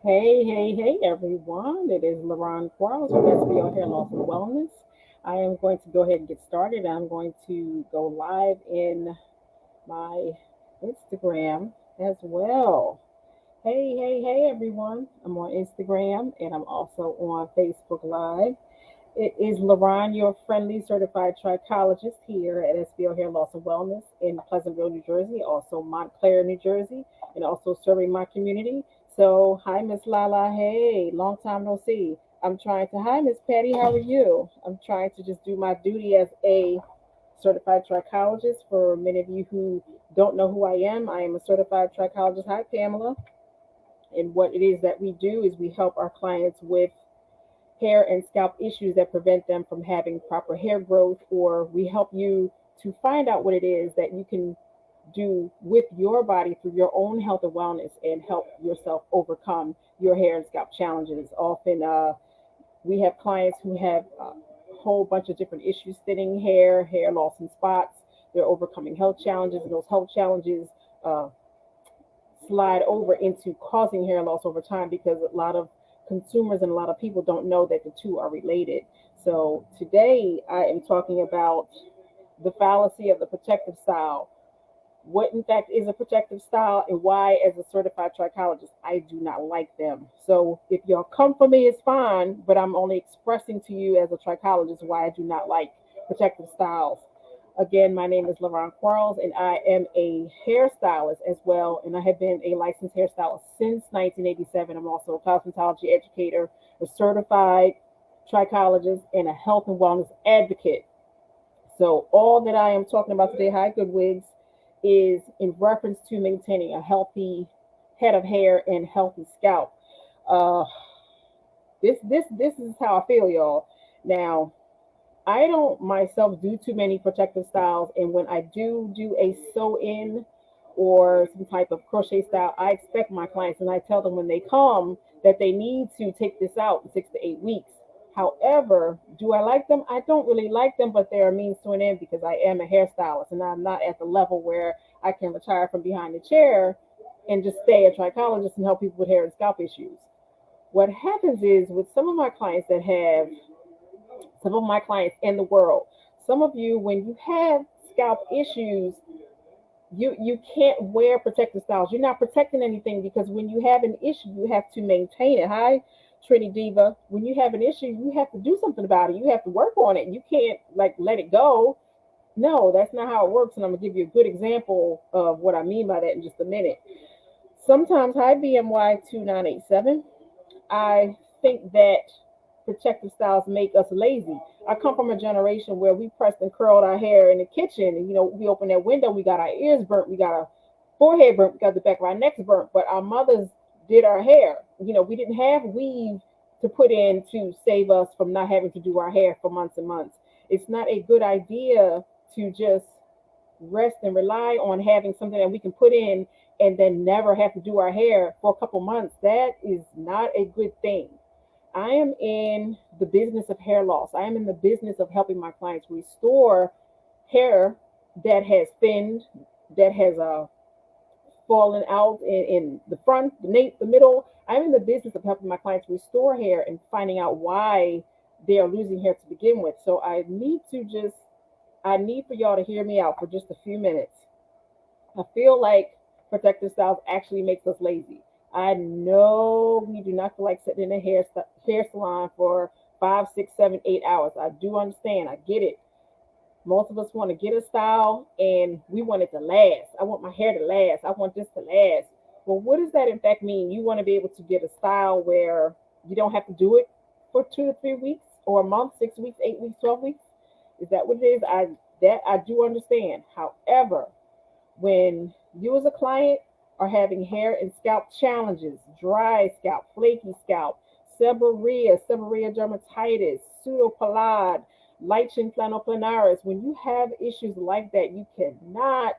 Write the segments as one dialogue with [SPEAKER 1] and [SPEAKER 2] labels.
[SPEAKER 1] Hey, everyone. It is LaRon Quarles with SBO Hair Loss and Wellness. I am going to go ahead and get started. I'm going to go live in my Instagram as well. Hey, everyone. I'm on Instagram and I'm also on Facebook Live. It is LaRon, your friendly certified trichologist here at SBO Hair Loss and Wellness in Pleasantville, New Jersey, also Montclair, New Jersey, and also serving my community. So, hi, Miss Lala. Hey, long time no see. Hi, Miss Patty. How are you? I'm trying to just do my duty as a certified trichologist. For many of you who don't know who I am a certified trichologist. Hi, Pamela. And what it is that we do is we help our clients with hair and scalp issues that prevent them from having proper hair growth, or we help you to find out what it is that you can do with your body through your own health and wellness and help yourself overcome your hair and scalp challenges. Often, we have clients who have a whole bunch of different issues: thinning hair, hair loss and spots. They're overcoming health challenges, and those health challenges uh, slide over into causing hair loss over time because a lot of consumers and a lot of people don't know that the two are related. So today I am talking about the fallacy of the protective style. What in fact is a protective style and why, as a certified trichologist, I do not like them. So if y'all come for me, it's fine, but I'm only expressing to you as a trichologist why I do not like protective styles. Again, my name is LaRon Quarles, and I am a hairstylist as well, and I have been a licensed hairstylist since 1987. I'm also a cosmetology educator, a certified trichologist, and a health and wellness advocate. So all that I am talking about today, hi, good wigs, is in reference to maintaining a healthy head of hair and healthy scalp. Uh, this is how I feel, y'all. Now, I don't myself do too many protective styles, and when I do a sew in or some type of crochet style, I expect my clients and I tell them when they come that they need to take this out in 6 to 8 weeks. However, do I like them? I don't really like them, but they're a means to an end because I am a hairstylist and I'm not at the level where I can retire from behind the chair and just stay a trichologist and help people with hair and scalp issues. What happens is with some of my clients in the world. Some of you, when you have scalp issues, you can't wear protective styles. You're not protecting anything because when you have an issue, you have to maintain it. Hi, Trini Diva. When you have an issue, you have to do something about it. You have to work on it. You can't like let it go. No, that's not how it works. And I'm gonna give you a good example of what I mean by that in just a minute. Sometimes, hi BMY 2987. I think that protective styles make us lazy. I come from a generation where we pressed and curled our hair in the kitchen, and we open that window, we got our ears burnt, we got our forehead burnt, we got the back of our necks burnt, but our mothers did our hair. We didn't have weave to put in to save us from not having to do our hair for months and months. It's not a good idea to just rest and rely on having something that we can put in and then never have to do our hair for a couple months. That is not a good thing. I am in the business of hair loss. I am in the business of helping my clients restore hair that has thinned, that has fallen out in the front, the nape, the middle. I'm in the business of helping my clients restore hair and finding out why they are losing hair to begin with. So I need for y'all to hear me out for just a few minutes. I feel like protective styles actually makes us lazy. I know we do not feel like sitting in a hair salon for 5, 6, 7, 8 hours. I do understand. I get it. Most of us want to get a style and we want it to last. I want my hair to last. I want this to last. Well, what does that in fact mean? You want to be able to get a style where you don't have to do it for 2 to 3 weeks or a month, 6 weeks, 8 weeks, 12 weeks. Is that what it is? I do understand. However, when you as a client are having hair and scalp challenges, dry scalp, flaky scalp, seborrhea dermatitis, pseudopelade, lichen planoplanaris, when you have issues like that, you cannot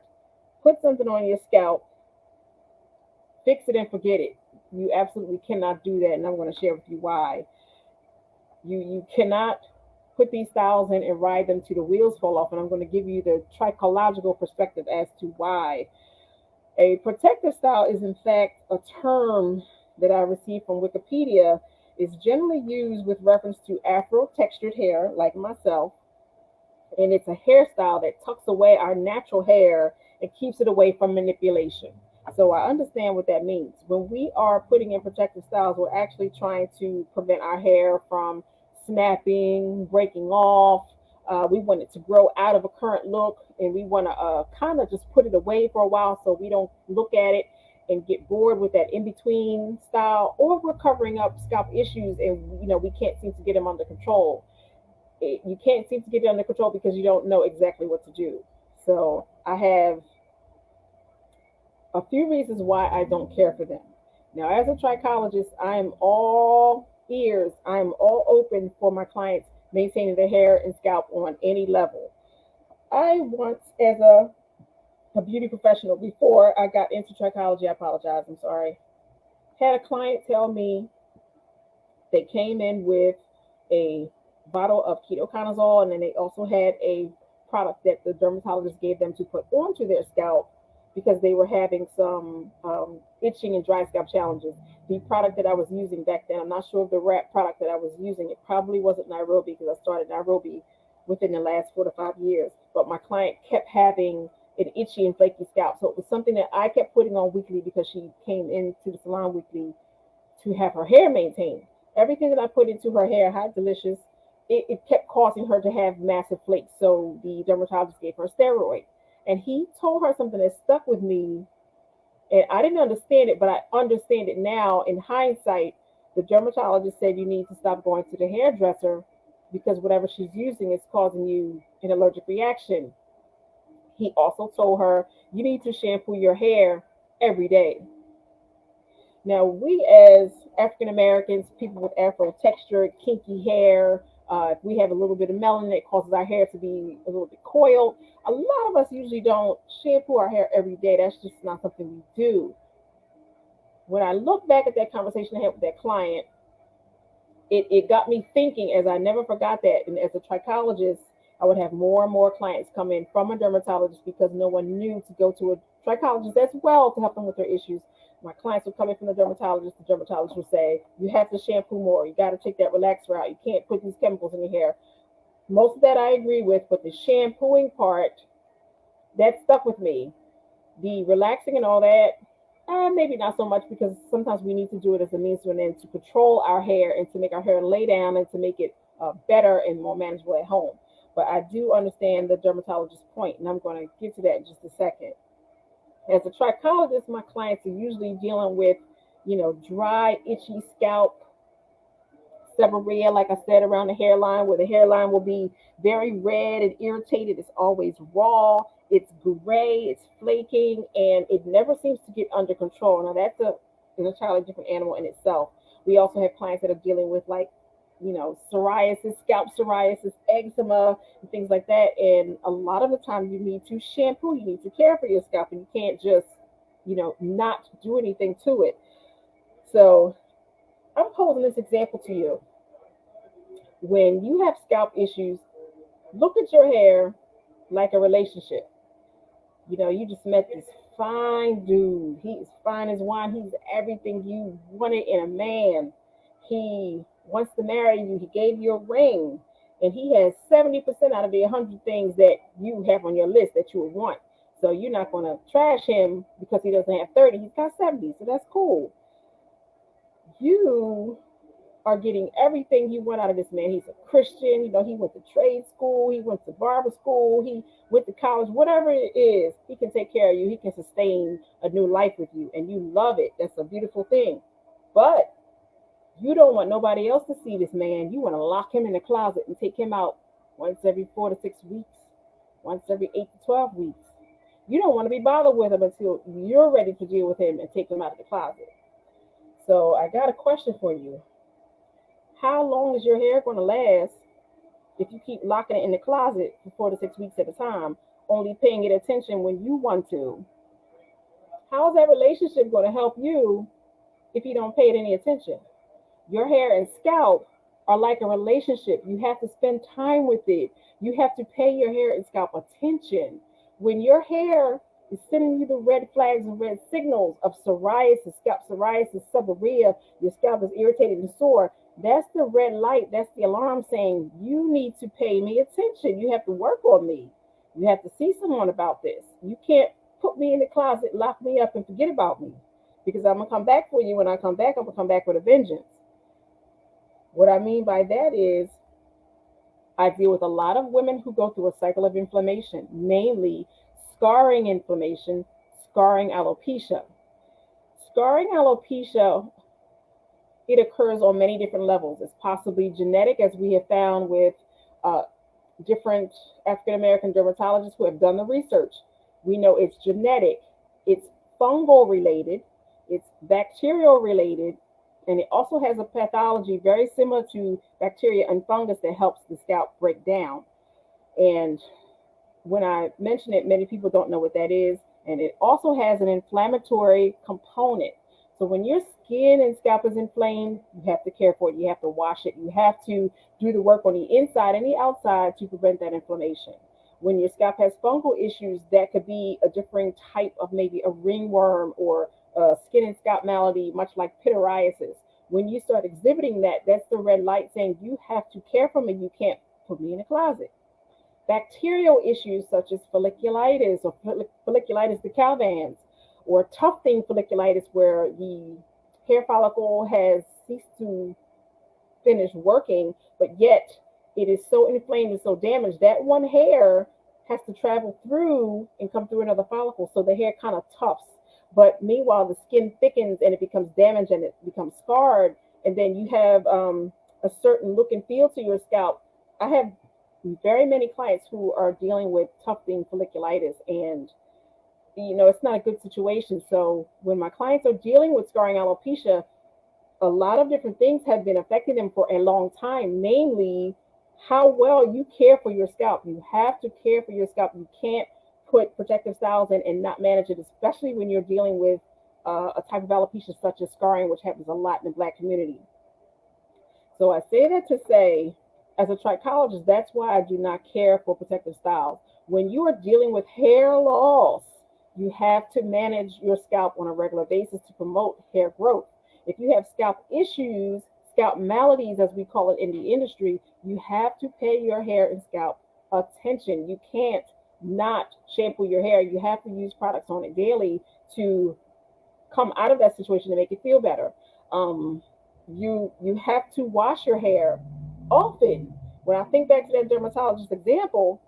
[SPEAKER 1] put something on your scalp, fix it and forget it. You absolutely cannot do that, and I'm going to share with you why. You cannot put these styles in and ride them till the wheels fall off, and I'm going to give you the trichological perspective as to why. A protective style is, in fact, a term that I received from Wikipedia is generally used with reference to afro textured hair, like myself, and it's a hairstyle that tucks away our natural hair and keeps it away from manipulation. So I understand what that means. When we are putting in protective styles, we're actually trying to prevent our hair from snapping, breaking off. We want it to grow out of a current look, and we want to kind of just put it away for a while so we don't look at it and get bored with that in between style, or we're covering up scalp issues and we can't seem to get them under control. You can't seem to get it under control because you don't know exactly what to do. So I have a few reasons why I don't care for them. Now, as a trichologist, I am all ears. I am all open for my clients maintaining their hair and scalp on any level. I once, as a beauty professional, before I got into trichology, I apologize, I'm sorry, had a client tell me they came in with a bottle of ketoconazole, and then they also had a product that the dermatologist gave them to put onto their scalp because they were having some itching and dry scalp challenges. The product that I was using back then, I'm not sure of the wrap product that I was using. It probably wasn't Nairobi because I started Nairobi within the last 4 to 5 years. But my client kept having an itchy and flaky scalp. So it was something that I kept putting on weekly because she came into the salon weekly to have her hair maintained. Everything that I put into her hair, Hot Delicious, it kept causing her to have massive flakes. So the dermatologist gave her a steroid. And he told her something that stuck with me. And I didn't understand it, but I understand it now in hindsight. The dermatologist said you need to stop going to the hairdresser because whatever she's using is causing you an allergic reaction. He also told her you need to shampoo your hair every day. Now, we as African Americans, people with Afro textured, kinky hair, if we have a little bit of melanin, it causes our hair to be a little bit coiled. A lot of us usually don't shampoo our hair every day. That's just not something we do. When I look back at that conversation I had with that client, it got me thinking, as I never forgot that. And as a trichologist, I would have more and more clients come in from a dermatologist because no one knew to go to a trichologist as well to help them with their issues. My clients would come in from the dermatologist would say, you have to shampoo more. You got to take that relaxer out. You can't put these chemicals in your hair. Most of that I agree with, but the shampooing part, that stuck with me. The relaxing and all that, maybe not so much because sometimes we need to do it as a means to an end to control our hair and to make our hair lay down and to make it better and more manageable at home. But I do understand the dermatologist's point, and I'm going to get to that in just a second. As a trichologist, my clients are usually dealing with, dry, itchy scalp, seborrhea, like I said, around the hairline, where the hairline will be very red and irritated. It's always raw, it's gray, it's flaking, and it never seems to get under control. Now, that's an entirely different animal in itself. We also have clients that are dealing with, like, psoriasis, scalp psoriasis, eczema, and things like that. And a lot of the time, you need to shampoo, you need to care for your scalp, and you can't just, not do anything to it. So I'm posing this example to you. When you have scalp issues, look at your hair like a relationship. You just met this fine dude. He's fine as wine. He's everything you wanted in a man. He wants to marry you. He gave you a ring. And he has 70% out of the 100 things that you have on your list that you would want. So you're not going to trash him because he doesn't have 30. He's got 70. So that's cool. You are getting everything you want out of this man. He's a Christian. He went to trade school. He went to barber school. He went to college. Whatever it is, he can take care of you. He can sustain a new life with you, and you love it. That's a beautiful thing. But you don't want nobody else to see this man. You want to lock him in the closet and take him out once every 4 to 6 weeks, once every 8 to 12 weeks. You don't want to be bothered with him until you're ready to deal with him and take him out of the closet. So I got a question for you. How long is your hair going to last if you keep locking it in the closet for 4 to 6 weeks at a time, only paying it attention when you want to? How is that relationship going to help you if you don't pay it any attention? Your hair and scalp are like a relationship. You have to spend time with it. You have to pay your hair and scalp attention. When your hair It's sending you the red flags and red signals of psoriasis, scalp psoriasis, seborrhea. Your scalp is irritated and sore. That's the red light. That's the alarm saying you need to pay me attention. You have to work on me. You have to see someone about this. You can't put me in the closet, lock me up, and forget about me, because I'm gonna come back for you. When I come back, I'm gonna come back with a vengeance. What I mean by that is I deal with a lot of women who go through a cycle of inflammation, namely scarring inflammation, scarring alopecia. Scarring alopecia, it occurs on many different levels. It's possibly genetic, as we have found with uh, different African American dermatologists who have done the research. We know it's genetic, it's fungal related, it's bacterial related, and it also has a pathology very similar to bacteria and fungus that helps the scalp break down. And when I mention it, many people don't know what that is. And it also has an inflammatory component. So when your skin and scalp is inflamed, you have to care for it. You have to wash it. You have to do the work on the inside and the outside to prevent that inflammation. When your scalp has fungal issues, that could be a different type of maybe a ringworm or a skin and scalp malady, much like pityriasis. When you start exhibiting that, that's the red light saying you have to care for me. You can't put me in a closet. Bacterial issues such as folliculitis or folliculitis decalvans, or tufting folliculitis, where the hair follicle has ceased to finish working, but yet it is so inflamed and so damaged that one hair has to travel through and come through another follicle. So the hair kind of tufts. But meanwhile, the skin thickens and it becomes damaged and it becomes scarred. And then you have a certain look and feel to your scalp. I have very many clients who are dealing with tufting folliculitis, and it's not a good situation. So when my clients are dealing with scarring alopecia, a lot of different things have been affecting them for a long time, namely how well you care for your scalp. You have to care for your scalp. You can't put protective styles in and not manage it, especially when you're dealing with a type of alopecia such as scarring, which happens a lot in the Black community. So I say that to say, as a trichologist, that's why I do not care for protective styles. When you are dealing with hair loss, you have to manage your scalp on a regular basis to promote hair growth. If you have scalp issues, scalp maladies, as we call it in the industry, you have to pay your hair and scalp attention. You can't not shampoo your hair. You have to use products on it daily to come out of that situation and make it feel better. You have to wash your hair often. When I think back to that dermatologist example,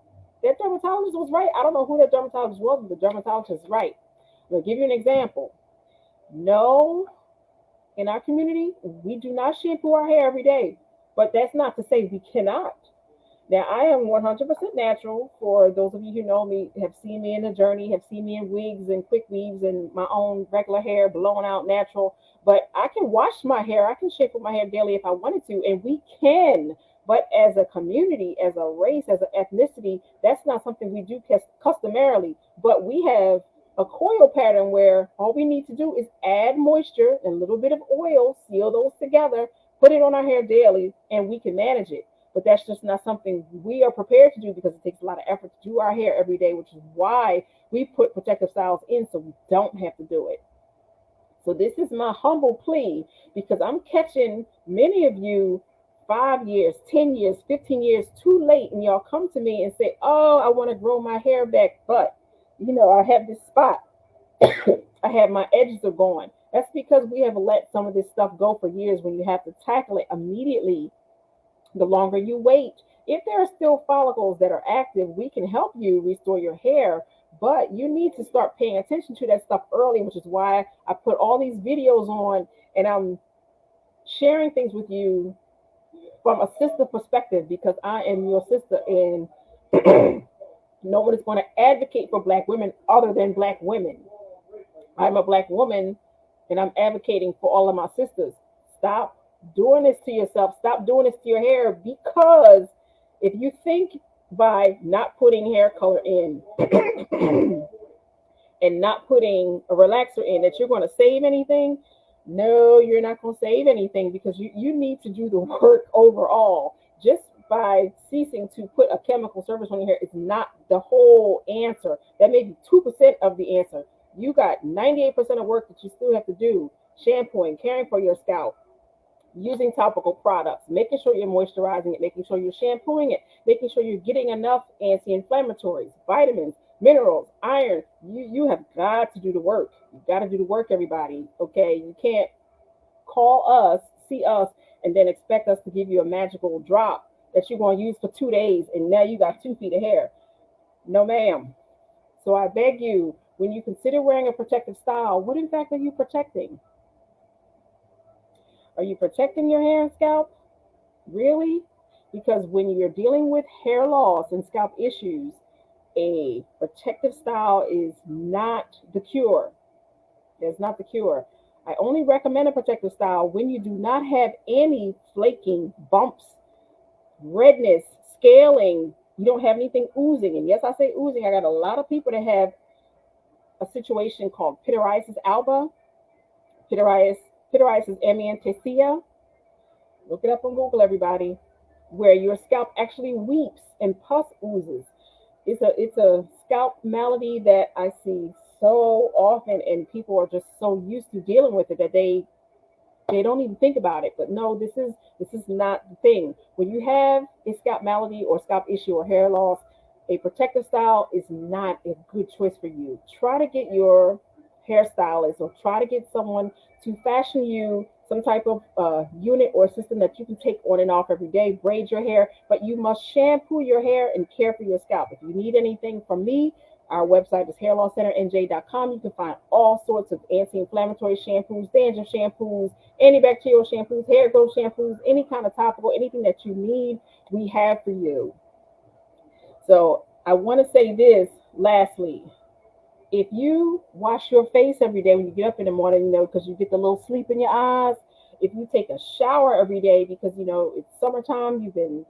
[SPEAKER 1] that dermatologist was right. I don't know who that dermatologist was, but the dermatologist is right. I'll give you an example. No, in our community, we do not shampoo our hair every day, but that's not to say we cannot. Now, I am 100% natural. For those of you who know me, have seen me in the journey, have seen me in wigs and quick weaves and my own regular hair blown out natural. But I can wash my hair. I can shampoo my hair daily if I wanted to, and we can. But as a community, as a race, as an ethnicity, that's not something we do customarily. But we have a coil pattern where all we need to do is add moisture and a little bit of oil, seal those together, put it on our hair daily, and we can manage it. But that's just not something we are prepared to do, because it takes a lot of effort to do our hair every day, which is why we put protective styles in so we don't have to do it. So this is my humble plea, because I'm catching many of you 5 years, 10 years, 15 years too late, and y'all come to me and say, oh, I want to grow my hair back, but I have this spot. I have my edges are gone. That's because we have let some of this stuff go for years when you have to tackle it immediately. The longer you wait, if there are still follicles that are active, we can help you restore your hair, but you need to start paying attention to that stuff early, which is why I put all these videos on and I'm sharing things with you from a sister perspective, because I am your sister, and no one is going to advocate for Black women other than Black women. I'm a Black woman and I'm advocating for all of my sisters. Stop doing this to yourself. Stop doing this to your hair, because if you think by not putting hair color in and not putting a relaxer in that you're going to save anything, no, you're not going to save anything, because you need to do the work overall. Just by ceasing to put a chemical surface on your hair is not the whole answer. That may be 2% of the answer. You got 98% of work that you still have to do. Shampooing, caring for your scalp, using topical products, making sure you're moisturizing it, making sure you're shampooing it, making sure you're getting enough anti-inflammatories, vitamins, minerals, iron. You have got to do the work. You got to do the work, everybody. Okay, you can't call us, see us, and then expect us to give you a magical drop that you're going to use for 2 days, and now you got 2 feet of hair. No, ma'am. So I beg you, when you consider wearing a protective style, what in fact are you protecting? Are you protecting your hair and scalp? Really? Because when you're dealing with hair loss and scalp issues, a protective style is not the cure. It's not the cure. I only recommend a protective style when you do not have any flaking, bumps, redness, scaling. You don't have anything oozing. And yes, I say oozing. I got a lot of people that have a situation called pityriasis alba. Pityriasis, pityriasis amiantaceae. Look it up on Google, everybody, where your scalp actually weeps and pus oozes. It's a scalp malady that I see so often, and people are just so used to dealing with it that they don't even think about it. But no, this is not the thing. When you have a scalp malady or scalp issue or hair loss, a protective style is not a good choice for you. Try to get your hairstylist or try to get someone to fashion you some type of unit or system that you can take on and off every day, braid your hair, but you must shampoo your hair and care for your scalp. If you need anything from me, our website is hairlosscenternj.com. You can find all sorts of anti-inflammatory shampoos, dandruff shampoos, antibacterial shampoos, hair growth shampoos, any kind of topical, anything that you need, we have for you. So I want to say this lastly. If you wash your face every day when you get up in the morning, because you get the little sleep in your eyes, if you take a shower every day because, it's summertime, you've been,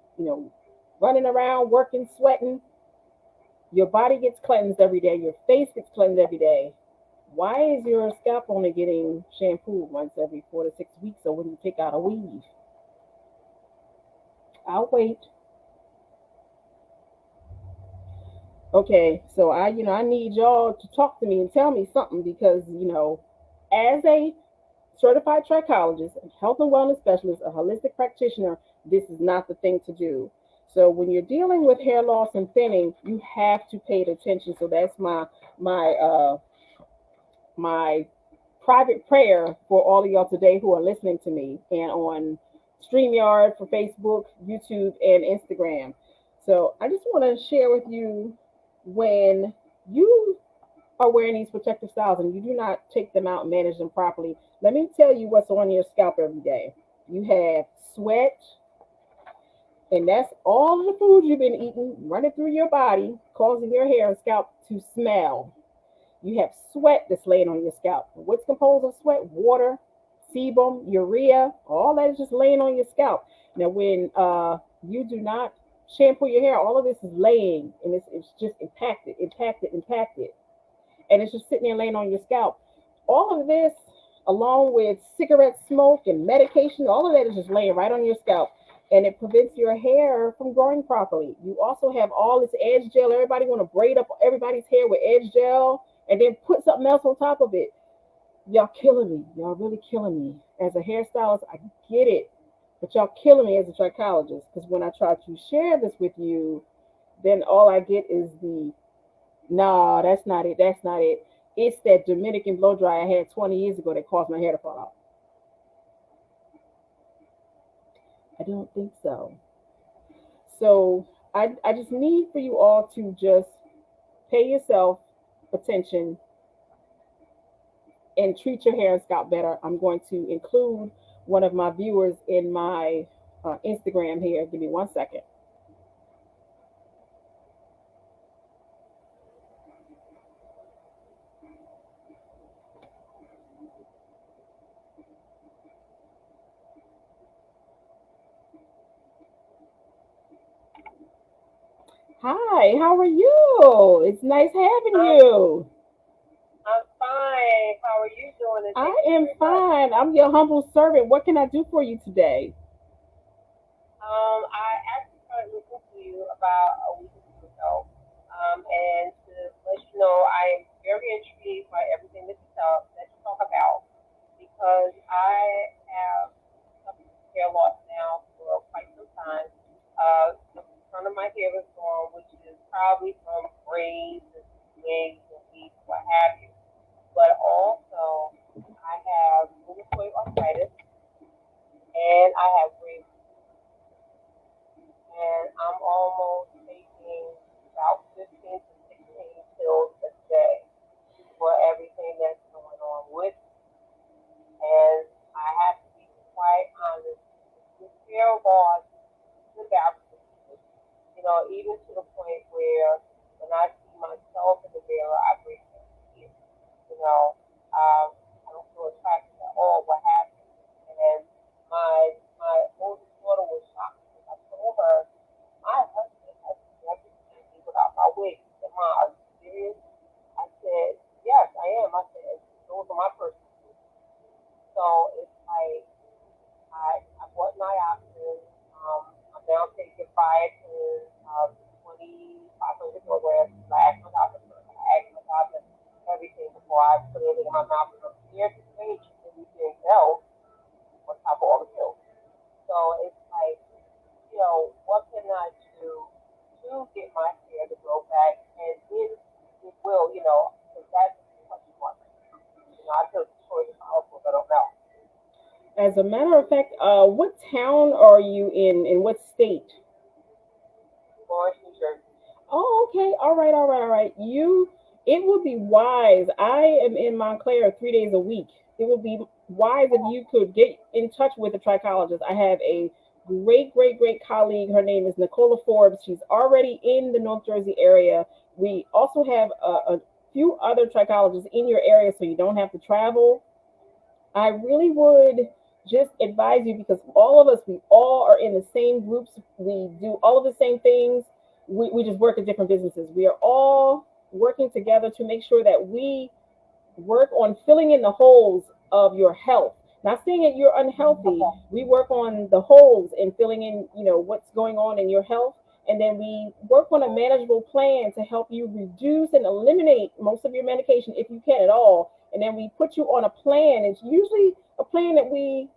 [SPEAKER 1] running around, working, sweating, your body gets cleansed every day, your face gets cleansed every day. Why is your scalp only getting shampooed once every 4 to 6 weeks or when you take out a weave? I'll wait. Okay, so I need y'all to talk to me and tell me something because, as a certified trichologist, a health and wellness specialist, a holistic practitioner, this is not the thing to do. So when you're dealing with hair loss and thinning, you have to pay attention. So that's my private prayer for all of y'all today who are listening to me and on StreamYard for Facebook, YouTube, and Instagram. So I just want to share with you when you are wearing these protective styles and you do not take them out and manage them properly, let me tell you what's on your scalp every day. You have sweat, and that's all of the food you've been eating running through your body, causing your hair and scalp to smell. You have sweat that's laying on your scalp. What's composed of sweat? Water, sebum, urea, all that is just laying on your scalp. Now, when you do not shampoo your hair, all of this is laying and it's just impacted. And it's just sitting there laying on your scalp. All of this, along with cigarette smoke and medication, all of that is just laying right on your scalp. And it prevents your hair from growing properly. You also have all this edge gel. Everybody want to braid up everybody's hair with edge gel and then put something else on top of it. Y'all killing me. Y'all really killing me. As a hairstylist, I get it. But y'all killing me as a trichologist. Because when I try to share this with you, then all I get is no, that's not it. That's not it. It's that Dominican blow dry I had 20 years ago that caused my hair to fall out. I don't think so. So I just need for you all to just pay yourself attention and treat your hair and scalp better. I'm going to include one of my viewers in my Instagram here. Give me 1 second. Hi, how are you? It's nice having you.
[SPEAKER 2] I'm fine. How are you doing? And
[SPEAKER 1] I
[SPEAKER 2] thank you
[SPEAKER 1] am
[SPEAKER 2] very much.
[SPEAKER 1] fine. I'm your humble servant. What can I do for you today?
[SPEAKER 2] I asked for about a week or two ago. And to let you know, I am very intrigued by everything that you talk about because I have suffered from hair loss now for quite some time. The front of my hair is gone, which is probably from braids and wigs and weaves, what have you. But also, I have rheumatoid arthritis and I have gray, and I'm almost taking about 15 to 16 pills a day for everything that's going on with me. And I have to be quite honest, this hair loss is embarrassing to me. Even to the point where when I see myself in the mirror, I break down in tears. You know, I don't feel attracted at all. What happened? And my oldest daughter was shocked because I told her my husband has never seen me without my wig. She said, "Ma, are you serious?" I said, "Yes, I am." I said, "Those are my personal tools." So it's like I bought my options. I'm now taking biotin, 2,500 milligrams. I asked my doctor first. I asked my doctor everything before I put anything in my mouth because I'm scared to change anything else on top of all the pills. So it's like, what can I do to get my hair to grow back? And it will, because that's the question mark right now. I feel the choice is powerful, but I don't know.
[SPEAKER 1] As a matter of fact, what town are you in what state?
[SPEAKER 2] Florence, New Jersey.
[SPEAKER 1] Oh, okay. All right, all right, all right. It would be wise. I am in Montclair 3 days a week. It would be wise if you could get in touch with a trichologist. I have a great, great, great colleague. Her name is Nicola Forbes. She's already in the North Jersey area. We also have a few other trichologists in your area, so you don't have to travel. I really would just advise you because all of us, we all are in the same groups. We do all of the same things. We just work at different businesses. We are all working together to make sure that we work on filling in the holes of your health. Not saying that you're unhealthy.
[SPEAKER 2] Okay.
[SPEAKER 1] We work on the holes and filling in, what's going on in your health. And then we work on a manageable plan to help you reduce and eliminate most of your medication if you can at all. And then we put you on a plan. It's usually a plan that we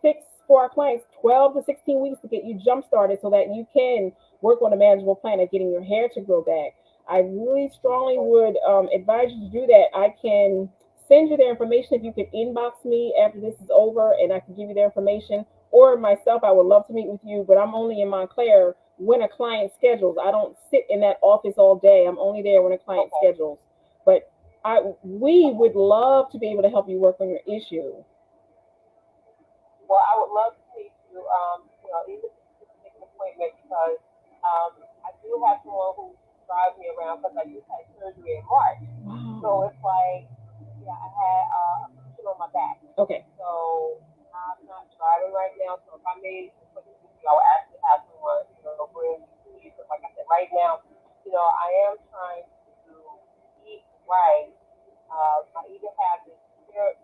[SPEAKER 1] fix for our clients 12 to 16 weeks to get you jump started so that you can work on a manageable plan of getting your hair to grow back. I really strongly would advise you to do that. I can send you their information if you can inbox me after this is over and I can give you their information. Or myself, I would love to meet with you, but I'm only in Montclair when a client schedules. I don't sit in that office all day. I'm only there when a client
[SPEAKER 2] Okay.
[SPEAKER 1] schedules. But we would love to be able to help you work on your issue.
[SPEAKER 2] Well, I would love to meet you. Even if you just make an appointment because I do have someone who drives me around because I just had surgery in March. So
[SPEAKER 1] Wow.
[SPEAKER 2] it's like, yeah, I had a fusion on my back.
[SPEAKER 1] Okay.
[SPEAKER 2] So I'm not driving right now. So if I made an appointment with you, I would actually have someone, bring me to you. But like I said, right now, I am trying to eat right. I even have this here.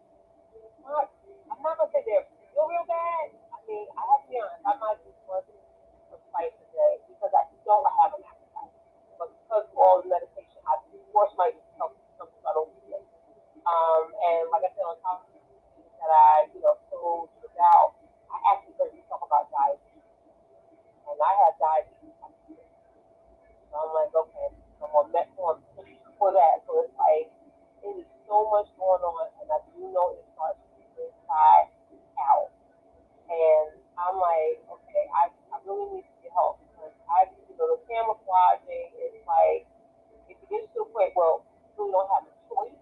[SPEAKER 2] It's not. I'm not gonna say they're real bad. I mean, I have to be honest. I might eat once or twice a day because I don't have an appetite. But because of all the medication, I force myself to eat something so I don't eat it. And like I said, on top of the things that I, told you about, I actually heard you talk about diabetes, and I had diabetes type 2. So I'm like, okay, I'm on metformin for that. So it's like it is so much going on, and I do know it starts from the inside out. And I'm like, okay, I really need to get help because the camouflaging is like, if it gets to a point, well, you really don't have a choice,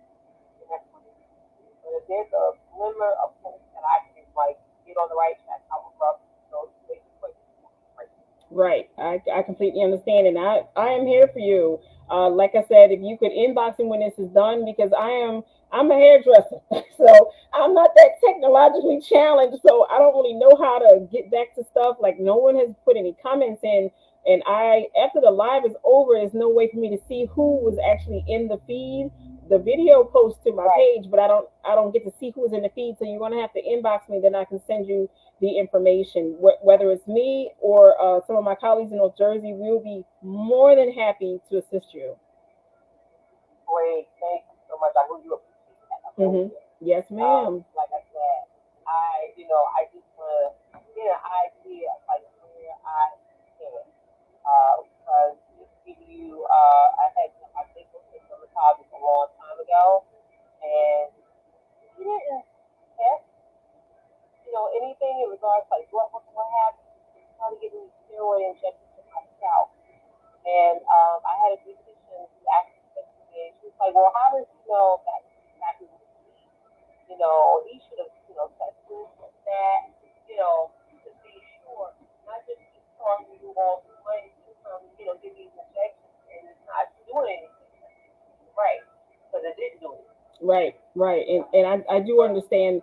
[SPEAKER 2] then that's what it is. But if there's a glimmer of hope that I can, like, get on the right track, I would love to, make the appointment for me right now.
[SPEAKER 1] Right. I completely understand. And I am here for you. Like I said, if you could inbox me when this is done, because I'm a hairdresser. So I'm not that technologically challenged. So I don't really know how to get back to stuff. Like no one has put any comments in. And after the live is over, there's no way for me to see who was actually in the feed. the video post to my
[SPEAKER 2] right.
[SPEAKER 1] page, but I don't get to see who's in the feed. So you're gonna have to inbox me, then I can send you the information. Whether it's me or some of my colleagues in North Jersey, we'll be more than happy to assist you.
[SPEAKER 2] Great. Thank you so much. I really appreciate that. I really
[SPEAKER 1] Hmm.
[SPEAKER 2] do.
[SPEAKER 1] Yes, ma'am.
[SPEAKER 2] Like I said, I just want to get an idea of like where I stand. Because just to give you a heads up, I did go to a dermatologist a long time ago, and he didn't test, anything in regards to like what have you. He started giving me steroid injections in my scalp. And I had a beautician who actually said to me, she was like, well, how does he know that's exactly what you need? He should have, tested that, to be sure, not just keep charging you all this money to come, give these injections and it's not doing anything right, because it didn't do anything.
[SPEAKER 1] Right, right, and I do understand.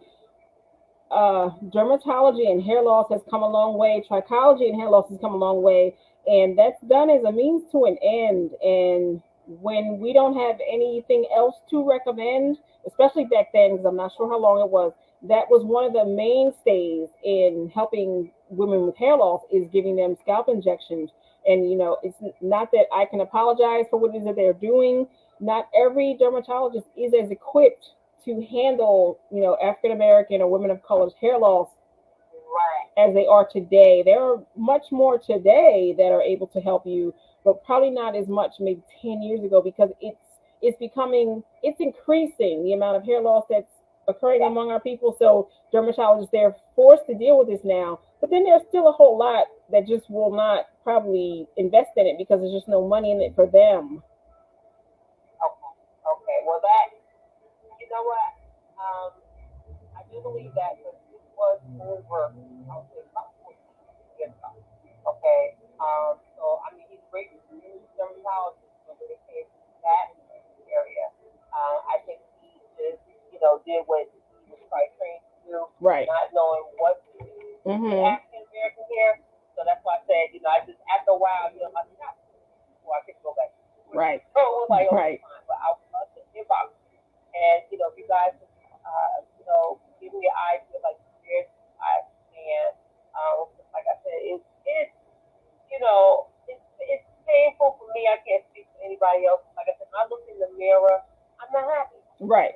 [SPEAKER 1] Dermatology and hair loss has come a long way. Trichology and hair loss has come a long way, and that's done as a means to an end. And when we don't have anything else to recommend, especially back then, because I'm not sure how long it was, that was one of the mainstays in helping women with hair loss is giving them scalp injections. And it's not that I can apologize for what it is that they're doing. Not every dermatologist is as equipped to handle, African American or women of color's hair loss
[SPEAKER 2] Right.
[SPEAKER 1] as they are today. There are much more today that are able to help you, but probably not as much maybe 10 years ago because it's increasing the amount of hair loss that's occurring
[SPEAKER 2] Yeah.
[SPEAKER 1] among our people. So dermatologists, they're forced to deal with this now. But then there's still a whole lot that just will not probably invest in it because there's just no money in it for them.
[SPEAKER 2] Okay. Okay. Well, that, you know what? Um, I do believe that because this was over, I would say about 14 years ago. Okay. So I mean, he's a great dermatologist, but when it came to that area, I think he just, did what he was probably trained to do,
[SPEAKER 1] Right.
[SPEAKER 2] not knowing what to do with
[SPEAKER 1] Mm-hmm.
[SPEAKER 2] African American hair. So that's why I said, I just after a while, my scalp before I could go back to school.
[SPEAKER 1] Right.
[SPEAKER 2] So it was like, okay,
[SPEAKER 1] Right.
[SPEAKER 2] fine, but I would love to inbox you. And if you guys can, give me an idea like where I stand. Like I said, it's painful for me. I can't speak for anybody else. Like I said, when I look in the mirror, I'm not happy.
[SPEAKER 1] Right.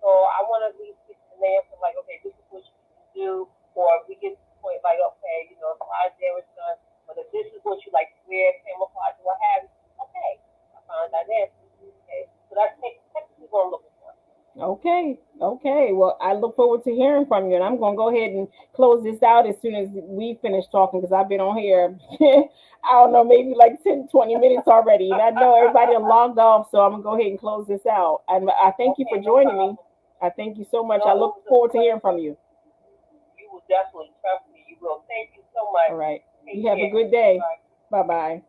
[SPEAKER 2] So I want to at least get an answer like, okay, this is what you can do, or if we get to the point like, okay, it's a lot of damage done, but if this is what you like to wear, camouflage, or what have you, okay, I found that answer. Okay, so that's technically what I'm looking for.
[SPEAKER 1] Okay, okay. Well, I look forward to hearing from you, and I'm gonna go ahead and close this out as soon as we finish talking because I've been on here, I don't know, maybe like 10, 20 minutes already, and I know everybody done logged off, so I'm gonna go ahead and close this out. And I thank you
[SPEAKER 2] Okay,
[SPEAKER 1] for
[SPEAKER 2] no
[SPEAKER 1] joining me.
[SPEAKER 2] problem.
[SPEAKER 1] I thank you so much. I
[SPEAKER 2] It
[SPEAKER 1] look
[SPEAKER 2] was a
[SPEAKER 1] forward to hearing from
[SPEAKER 2] pleasure.
[SPEAKER 1] you.
[SPEAKER 2] You will definitely trust me. You will. Thank you so
[SPEAKER 1] All
[SPEAKER 2] much.
[SPEAKER 1] right.
[SPEAKER 2] Take
[SPEAKER 1] You have a
[SPEAKER 2] care.
[SPEAKER 1] good day.
[SPEAKER 2] Bye.
[SPEAKER 1] Bye bye.